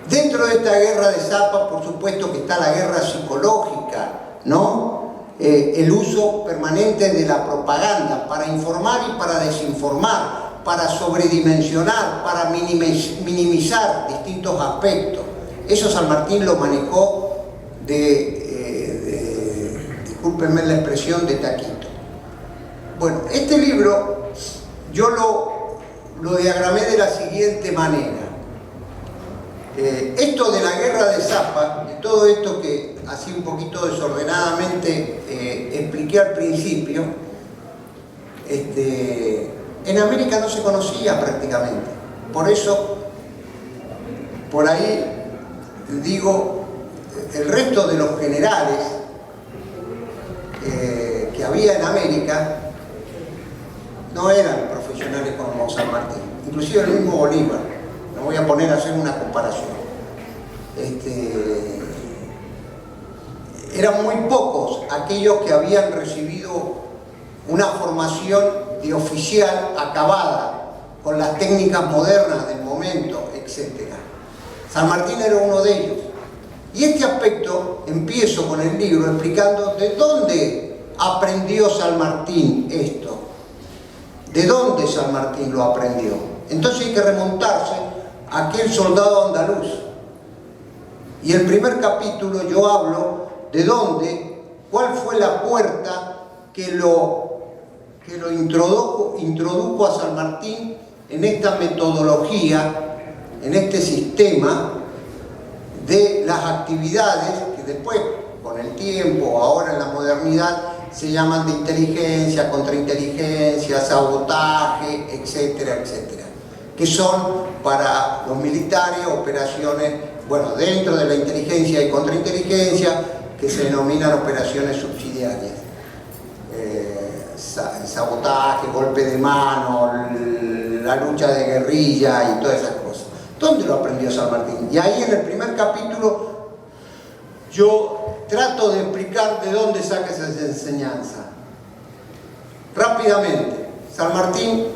Dentro de esta guerra de Zapa, por supuesto que está la guerra psicológica, ¿no? El uso permanente de la propaganda para informar y para desinformar, para sobredimensionar, para minimizar distintos aspectos. Eso San Martín lo manejó discúlpenme la expresión, de taquito. Bueno, este libro yo lo diagramé de la siguiente manera. Esto de la guerra de Zapa, de todo esto que así un poquito desordenadamente expliqué al principio, en América no se conocía prácticamente. Por eso, por ahí digo, el resto de los generales que había en América no eran profesionales como San Martín, inclusive el mismo Bolívar. No voy a poner a hacer una comparación. Eran muy pocos aquellos que habían recibido una formación de oficial acabada, con las técnicas modernas del momento, etc. San Martín era uno de ellos. Y este aspecto empiezo con el libro explicando de dónde aprendió San Martín esto. ¿De dónde San Martín lo aprendió? Entonces hay que remontarse a aquel soldado andaluz. Y el primer capítulo yo hablo de dónde, cuál fue la puerta que lo introdujo a San Martín en esta metodología, en este sistema de las actividades que después, con el tiempo, ahora en la modernidad, se llaman de inteligencia, contrainteligencia, sabotaje, etcétera, etcétera, que son para los militares operaciones, bueno, dentro de la inteligencia y contrainteligencia, que se denominan operaciones subsidiarias. Sabotaje, golpe de mano, la lucha de guerrilla y todas esas cosas. ¿Dónde lo aprendió San Martín? Y ahí en el primer capítulo yo trato de explicar de dónde saca esa enseñanza. Rápidamente, San Martín,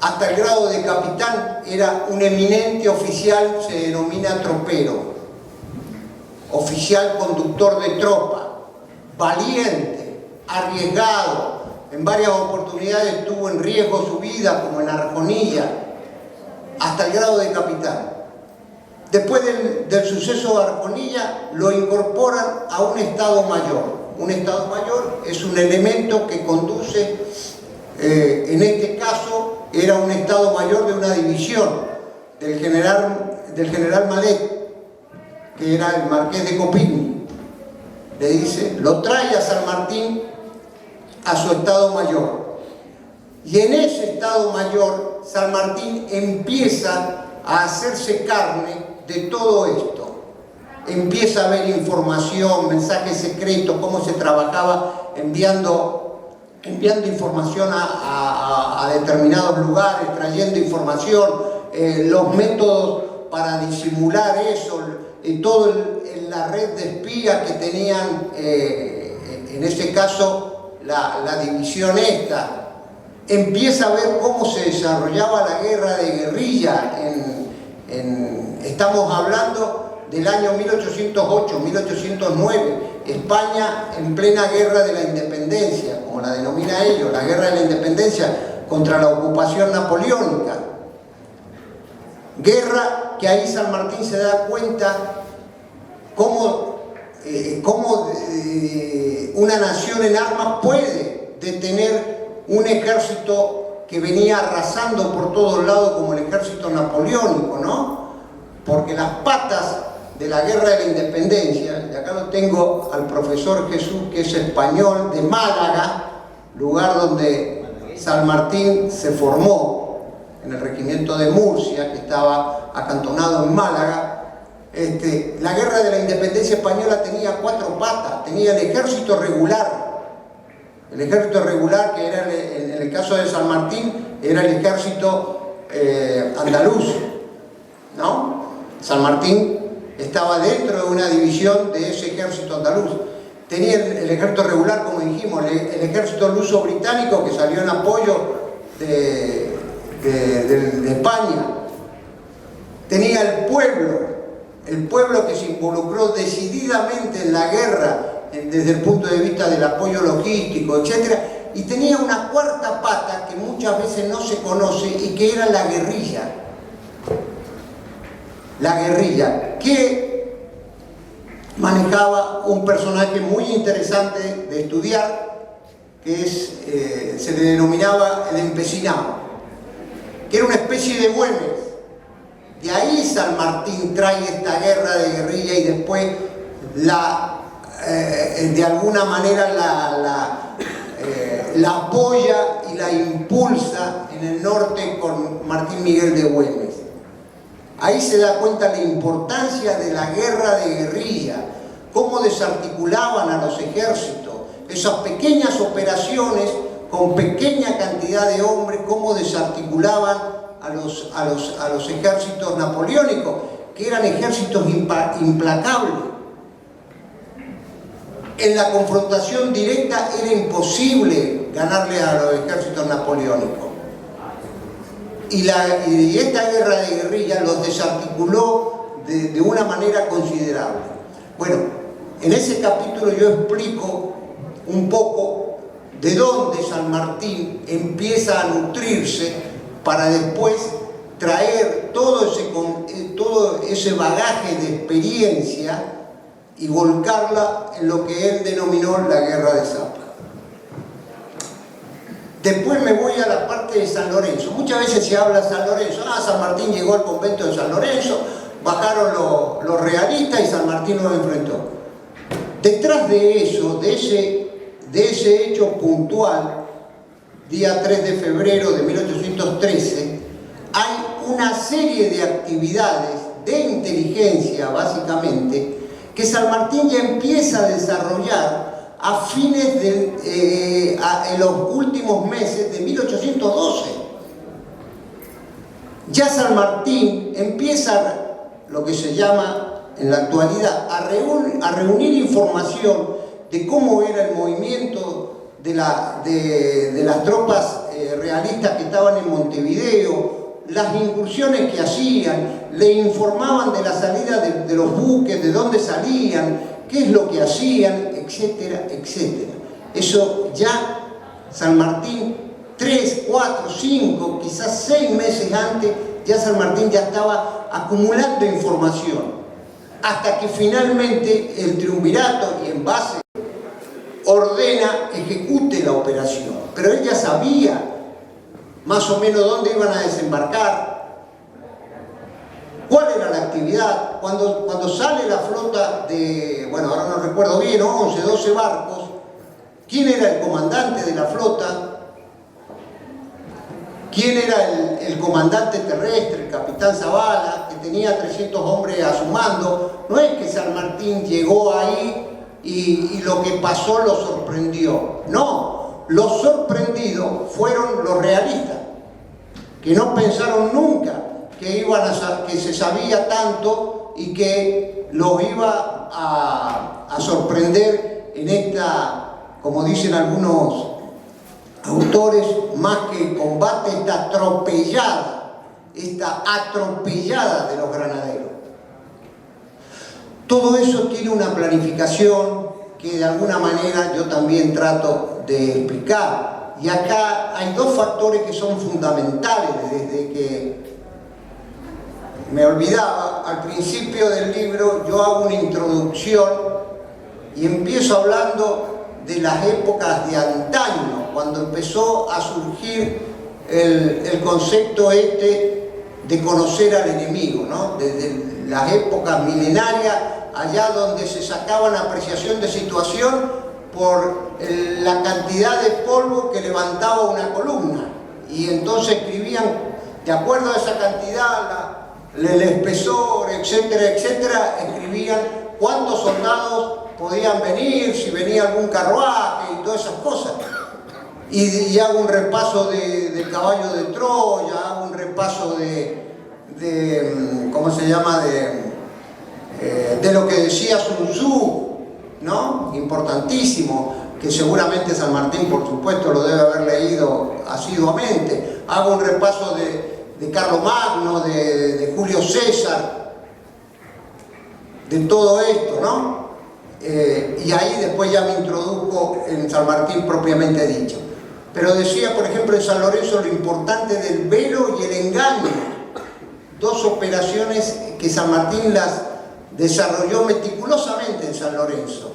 hasta el grado de capitán, era un eminente oficial, se denomina tropero, oficial conductor de tropa, valiente, arriesgado, en varias oportunidades estuvo en riesgo su vida, como en Arjonilla, hasta el grado de capitán. Después del suceso de Arjonilla, lo incorporan a un Estado Mayor. Un Estado Mayor es un elemento que conduce, en este caso, era un Estado Mayor de una división del general Malet, que era el marqués de Copigny. Le dice, lo trae a San Martín a su Estado Mayor. Y en ese Estado Mayor, San Martín empieza a hacerse carne de todo esto. Empieza a ver información, mensajes secretos, cómo se trabajaba enviando información a determinados lugares, trayendo información, los métodos para disimular eso, toda la red de espías que tenían, en ese caso, la división esta. Empieza a ver cómo se desarrollaba la guerra de guerrilla. Estamos hablando del año 1808, 1809, España en plena guerra de la independencia, como la denomina ellos, la guerra de la independencia contra la ocupación napoleónica. Guerra que ahí San Martín se da cuenta cómo una nación en armas puede detener un ejército que venía arrasando por todos lados, como el ejército napoleónico, ¿no? Porque las patas de la guerra de la independencia, y acá lo tengo al profesor Jesús, que es español, de Málaga, lugar donde San Martín se formó, en el regimiento de Murcia, que estaba acantonado en Málaga. La guerra de la independencia española tenía 4 patas. Tenía el ejército regular. El ejército regular, que era en el caso de San Martín, era el ejército andaluz, ¿no? San Martín estaba dentro de una división de ese ejército andaluz. Tenía el ejército regular, como dijimos, el ejército luso-británico, que salió en apoyo de España. Tenía el pueblo que se involucró decididamente en la guerra desde el punto de vista del apoyo logístico, etc. Y tenía una 4ª pata que muchas veces no se conoce y que era la guerrilla. La guerrilla, que manejaba un personaje muy interesante de estudiar, que se le denominaba el empecinado, que era una especie de Güemes. De ahí San Martín trae esta guerra de guerrilla y después de alguna manera la apoya y la impulsa en el norte con Martín Miguel de Güemes. Ahí se da cuenta la importancia de la guerra de guerrilla, cómo desarticulaban a los ejércitos, esas pequeñas operaciones con pequeña cantidad de hombres, cómo desarticulaban a los ejércitos napoleónicos, que eran ejércitos implacables. En la confrontación directa era imposible ganarle a los ejércitos napoleónicos. Y esta guerra de guerrilla los desarticuló de una manera considerable. Bueno, en ese capítulo yo explico un poco de dónde San Martín empieza a nutrirse para después traer todo ese bagaje de experiencia y volcarla en lo que él denominó la guerra de Zapa. Después me voy a la parte de San Lorenzo. Muchas veces se habla de San Lorenzo. San Martín llegó al convento de San Lorenzo, bajaron los realistas y San Martín los enfrentó. Detrás de eso, de de ese hecho puntual, día 3 de febrero de 1813, hay una serie de actividades de inteligencia, básicamente, que San Martín ya empieza a desarrollar a fines en los últimos meses de 1812. Ya San Martín empieza lo que se llama en la actualidad a reunir información de cómo era el movimiento de las tropas realistas que estaban en Montevideo, las incursiones que hacían, le informaban de la salida de los buques, de dónde salían, qué es lo que hacían, etcétera, etcétera. Eso ya San Martín, 3, 4, 5, quizás 6 meses antes, ya San Martín ya estaba acumulando información, hasta que finalmente el triunvirato, y en base, ordena, ejecute la operación. Pero él ya sabía más o menos dónde iban a desembarcar, cuál era la actividad. Cuando sale la flota de, bueno, ahora no recuerdo bien, 11, 12 barcos, ¿quién era el comandante de la flota? ¿Quién era el comandante terrestre, el capitán Zavala, que tenía 300 hombres a su mando? No es que San Martín llegó ahí y lo que pasó lo sorprendió. No, los sorprendidos fueron los realistas, que no pensaron nunca que se sabía tanto y que los iba a sorprender en esta, como dicen algunos autores, más que combate, esta atropellada de los granaderos. Todo eso tiene una planificación que de alguna manera yo también trato de explicar. Y acá hay dos factores que son fundamentales. Desde que me olvidaba, al principio del libro yo hago una introducción y empiezo hablando de las épocas de antaño, cuando empezó a surgir el concepto de conocer al enemigo, ¿no? Desde las épocas milenarias, allá donde se sacaban apreciación de situación por la cantidad de polvo que levantaba una columna, y entonces escribían, de acuerdo a esa cantidad, el espesor, etcétera, etcétera, escribían cuántos soldados podían venir, si venía algún carruaje y todas esas cosas. Y hago un repaso del caballo de Troya, hago un repaso ¿cómo se llama?, de lo que decía Sun Tzu, ¿no? Importantísimo, que seguramente San Martín, por supuesto, lo debe haber leído asiduamente. Hago un repaso de Carlomagno, de Julio César, de todo esto, ¿no? Y ahí después ya me introduzco en San Martín propiamente dicho. Pero decía, por ejemplo, en San Lorenzo lo importante del velo y el engaño, dos operaciones que San Martín las desarrolló meticulosamente en San Lorenzo.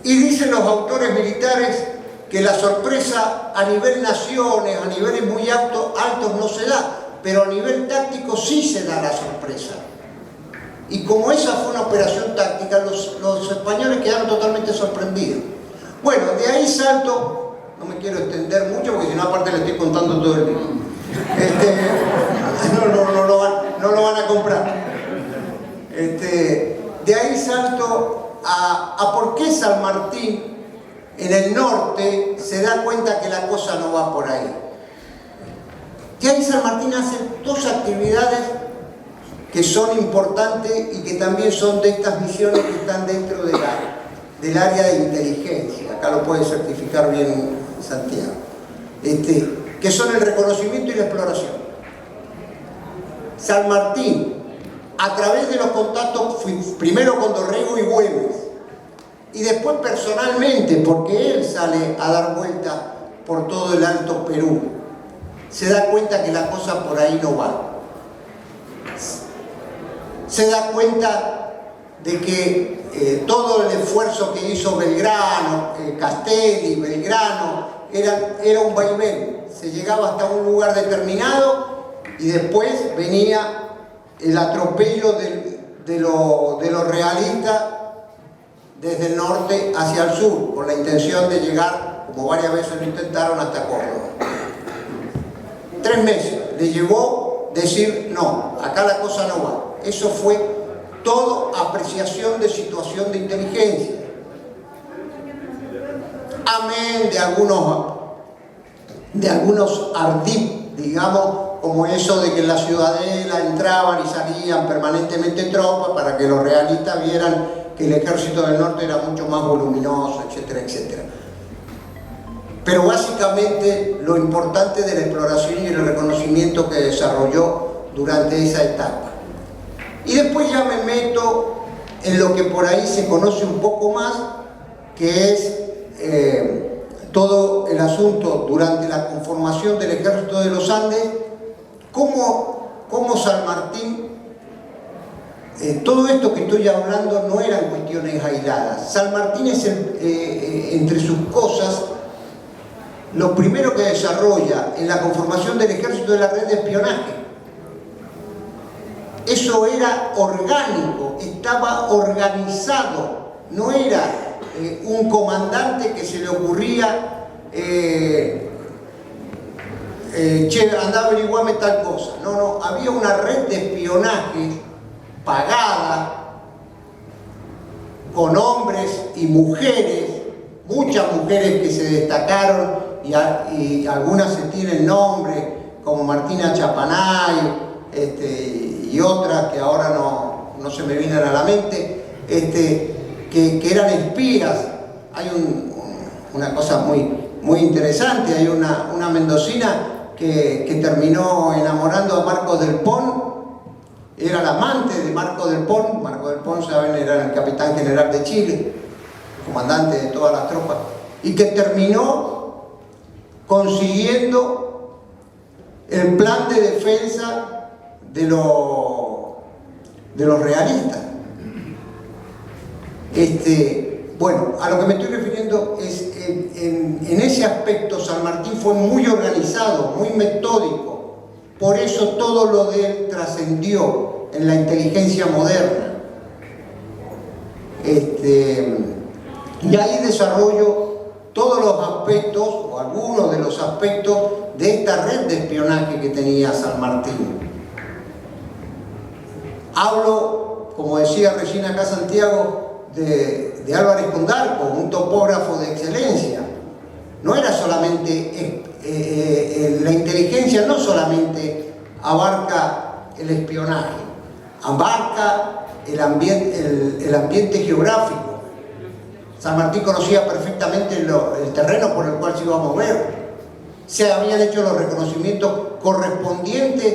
Y dicen los autores militares que la sorpresa a nivel naciones, a niveles muy altos no se da, pero a nivel táctico sí se da la sorpresa. Y como esa fue una operación táctica, los españoles quedaron totalmente sorprendidos. Bueno, de ahí salto, no me quiero extender mucho porque si no aparte le estoy contando todo el día. No lo van a comprar. De ahí salto a por qué San Martín en el norte se da cuenta que la cosa no va por ahí. De ahí San Martín hace dos actividades que son importantes y que también son de estas misiones que están dentro del área de inteligencia. Acá lo puede certificar bien Santiago. Que son el reconocimiento y la exploración. San Martín, a través de los contactos, primero con Dorrego y Güemes, y después personalmente, porque él sale a dar vuelta por todo el Alto Perú, se da cuenta que la cosa por ahí no va. Se da cuenta de que todo el esfuerzo que hizo Belgrano, Castelli, Belgrano, era un vaivén. Se llegaba hasta un lugar determinado y después venía el atropello de los realistas desde el norte hacia el sur, con la intención de llegar, como varias veces lo intentaron, hasta Córdoba. 3 meses le llevó decir, no, acá la cosa no va. Eso fue todo apreciación de situación de inteligencia. Amén de algunos ardid, digamos, como eso de que en la ciudadela entraban y salían permanentemente tropas para que los realistas vieran que el ejército del norte era mucho más voluminoso, etcétera, etcétera. Pero básicamente lo importante de la exploración y el reconocimiento que desarrolló durante esa etapa. Y después ya me meto en lo que por ahí se conoce un poco más, que es todo el asunto durante la conformación del Ejército de los Andes, cómo San Martín, todo esto que estoy hablando no eran cuestiones aisladas. San Martín es, entre sus cosas, lo primero que desarrolla en la conformación del ejército de la red de espionaje. Eso era orgánico, estaba organizado, no era un comandante que se le ocurría che, andá a averiguarme tal cosa. No, había una red de espionaje pagada con hombres y mujeres, muchas mujeres que se destacaron y algunas se tienen nombre, como Martina Chapanay, y otras que ahora no se me vienen a la mente, que eran espías. Hay una cosa muy interesante, hay una mendocina que terminó enamorando a Marcos del Pont, era la amante de Marcos del Pont. Marcos del Pont, saben, era el capitán general de Chile, comandante de todas las tropas, y que terminó consiguiendo el plan de defensa de los realistas. Bueno, a lo que me estoy refiriendo es en ese aspecto San Martín fue muy organizado, muy metódico. Por eso todo lo de él trascendió en la inteligencia moderna. Y ahí desarrollo todos los aspectos, o algunos de los aspectos, de esta red de espionaje que tenía San Martín. Hablo, como decía recién acá Santiago, de Álvarez Condarco, un topógrafo de excelencia. No era solamente, la inteligencia no solamente abarca el espionaje, abarca el ambiente geográfico. San Martín conocía perfectamente el terreno por el cual se iba a mover. Se habían hecho los reconocimientos correspondientes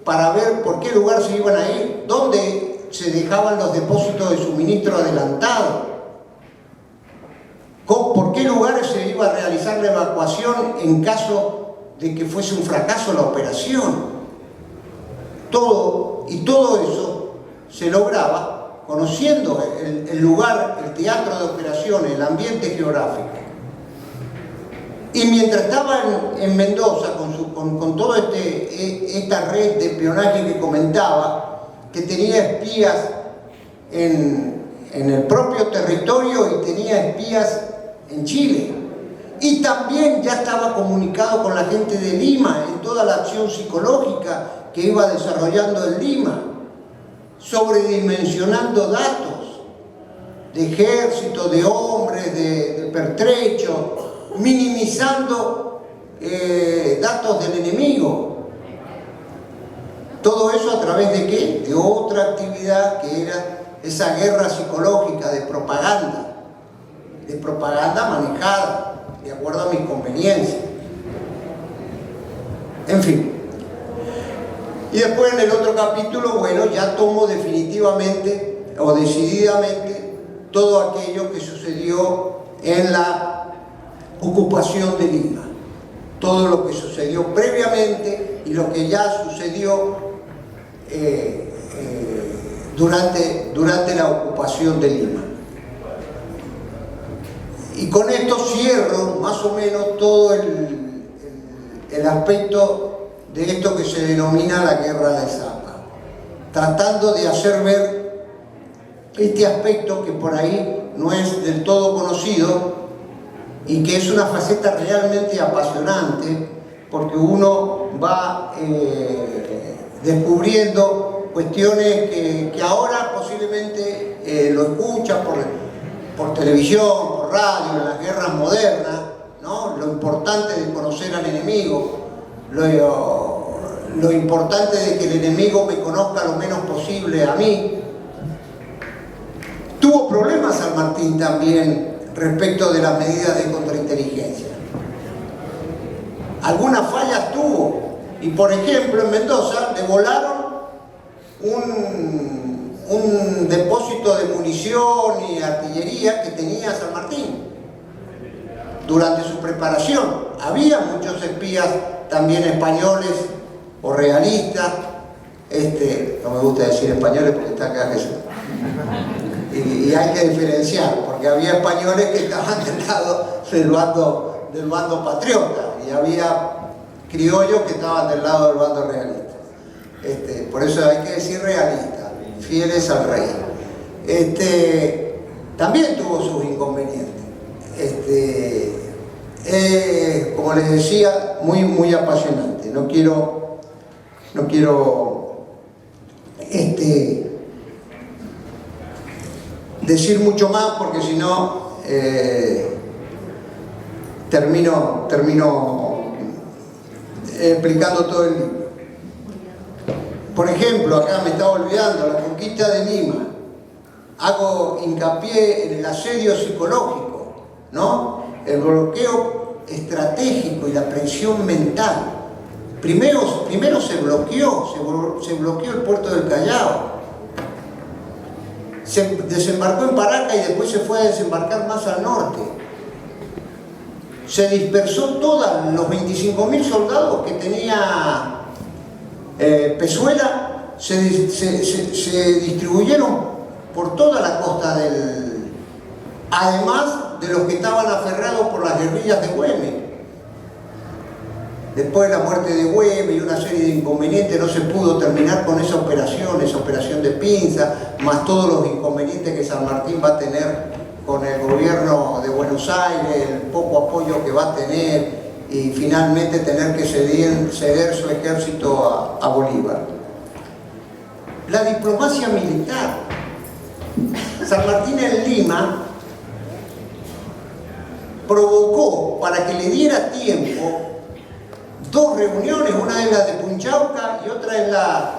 para ver por qué lugar se iban a ir, dónde se dejaban los depósitos de suministro adelantados, por qué lugares se iba a realizar la evacuación en caso de que fuese un fracaso la operación. Todo eso se lograba conociendo el lugar, el teatro de operaciones, el ambiente geográfico. Y mientras estaba en Mendoza con toda esta red de espionaje que comentaba, que tenía espías en el propio territorio y tenía espías en Chile, y también ya estaba comunicado con la gente de Lima en toda la acción psicológica que iba desarrollando en Lima, sobredimensionando datos de ejército, de hombres, de pertrechos, minimizando datos del enemigo. Todo eso a través de ¿qué? De otra actividad que era esa guerra psicológica de propaganda manejada de acuerdo a mis conveniencias. En fin. Y después en el otro capítulo, bueno, ya tomo definitivamente o decididamente todo aquello que sucedió en la ocupación de Lima. Todo lo que sucedió previamente y lo que ya sucedió durante la ocupación de Lima. Y con esto cierro más o menos todo el aspecto de esto que se denomina la Guerra de Zapa, tratando de hacer ver este aspecto que por ahí no es del todo conocido y que es una faceta realmente apasionante, porque uno va descubriendo cuestiones que ahora posiblemente lo escucha por televisión, por radio, en las guerras modernas, ¿no? Lo importante de conocer al enemigo, lo importante de que el enemigo me conozca lo menos posible a mí. Tuvo problemas San Martín también respecto de las medidas de contrainteligencia. Algunas fallas tuvo, y por ejemplo en Mendoza le volaron un depósito de munición y artillería que tenía San Martín durante su preparación. Había muchos espías también españoles o realistas, no me gusta decir españoles porque está acá Jesús, y hay que diferenciar, porque había españoles que estaban del bando patriota y había criollos que estaban del lado del bando realista. Por eso hay que decir realistas, fieles al rey. También tuvo sus inconvenientes. Como les decía, muy apasionante. No quiero decir mucho más porque si no termino explicando todo el libro. Por ejemplo, acá me estaba olvidando, la conquista de Lima. Hago hincapié en el asedio psicológico, ¿no? El bloqueo estratégico y la presión mental. Primero se bloqueó el puerto del Callao. Se desembarcó en Paracas y después se fue a desembarcar más al norte. Se dispersó todos los 25.000 soldados que tenía Pezuela, se distribuyeron por toda la costa además de los que estaban aferrados por las guerrillas de Güemes. Después de la muerte de Güemes y una serie de inconvenientes, no se pudo terminar con esa operación de Pinza, más todos los inconvenientes que San Martín va a tener con el gobierno de Buenos Aires, el poco apoyo que va a tener y finalmente tener que ceder su ejército a Bolívar. La diplomacia militar. San Martín en Lima provocó para que le diera tiempo 2 reuniones, una es la de Punchauca y otra es la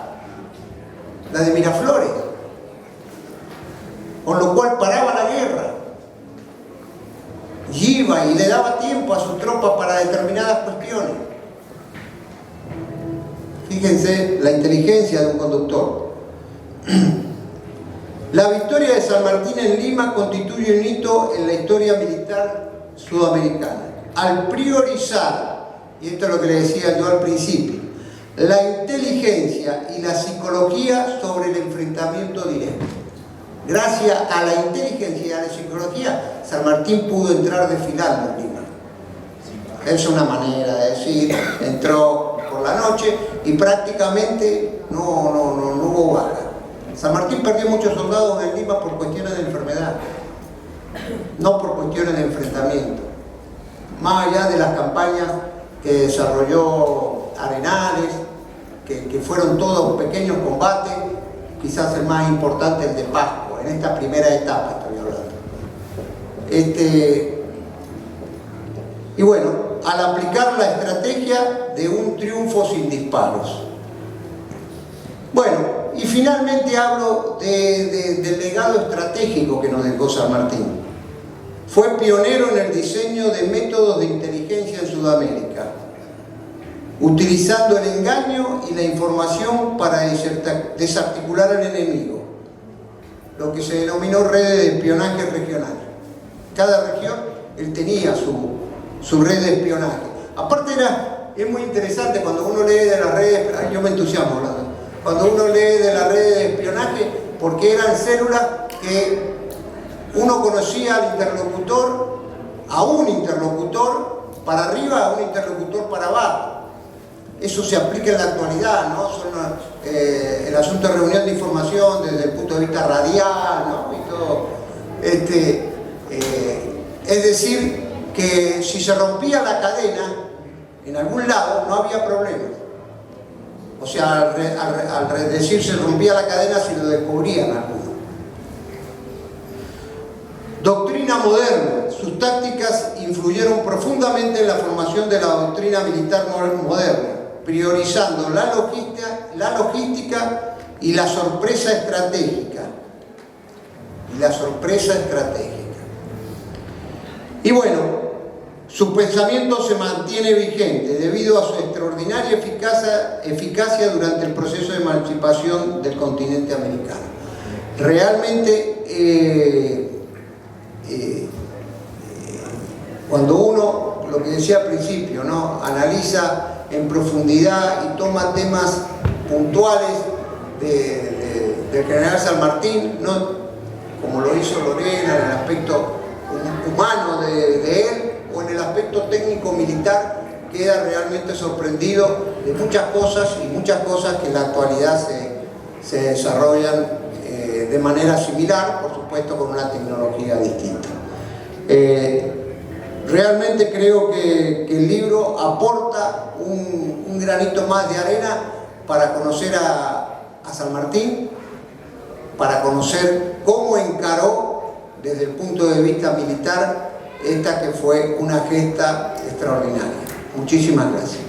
de Miraflores, con lo cual paraba la guerra y iba y le daba tiempo a sus tropas para determinadas cuestiones. Fíjense la inteligencia de un conductor. La victoria de San Martín en Lima constituye un hito en la historia militar sudamericana, al priorizar, y esto es lo que le decía yo al principio, la inteligencia y la psicología sobre el enfrentamiento directo. Gracias a la inteligencia y a la psicología, San Martín pudo entrar desfilando en Lima. Es una manera de decir, entró por la noche y prácticamente no hubo baja. San Martín perdió muchos soldados en Lima por cuestiones de enfermedad, no por cuestiones de enfrentamiento. Más allá de las campañas que desarrolló Arenales, que fueron todos pequeños combates, quizás el más importante el de Pascua, en esta primera etapa estoy hablando. Y bueno, al aplicar la estrategia de un triunfo sin disparos. Bueno, y finalmente hablo del legado estratégico que nos dejó San Martín. Fue pionero en el diseño de métodos de inteligencia en Sudamérica, utilizando el engaño y la información para desarticular al enemigo, lo que se denominó redes de espionaje regional. Cada región, él tenía su red de espionaje. Aparte es muy interesante cuando uno lee de las redes, yo me entusiasmo hablando, cuando uno lee de las redes de espionaje, porque eran células que uno conocía al interlocutor, a un interlocutor para arriba, a un interlocutor para abajo. Eso se aplica en la actualidad, ¿no? Son el asunto de reunión de información desde el punto de vista radial, ¿no? Y todo. Es decir, que si se rompía la cadena en algún lado no había problema. O sea, al decir se rompía la cadena, se lo descubrían algunos. Doctrina moderna. Sus tácticas influyeron profundamente en la formación de la doctrina militar moderna, priorizando la logística y la sorpresa estratégica. Y bueno, su pensamiento se mantiene vigente debido a su extraordinaria eficacia durante el proceso de emancipación del continente americano. Realmente, cuando uno, lo que decía al principio, ¿no?, analiza en profundidad y toma temas puntuales del general San Martín, ¿no?, como lo hizo Lorena en el aspecto humano de él, o en el aspecto técnico-militar, queda realmente sorprendido de muchas cosas que en la actualidad se desarrollan de manera similar, por supuesto con una tecnología distinta. Realmente creo que el libro aporta un granito más de arena para conocer a San Martín, para conocer cómo encaró desde el punto de vista militar esta que fue una gesta extraordinaria. Muchísimas gracias.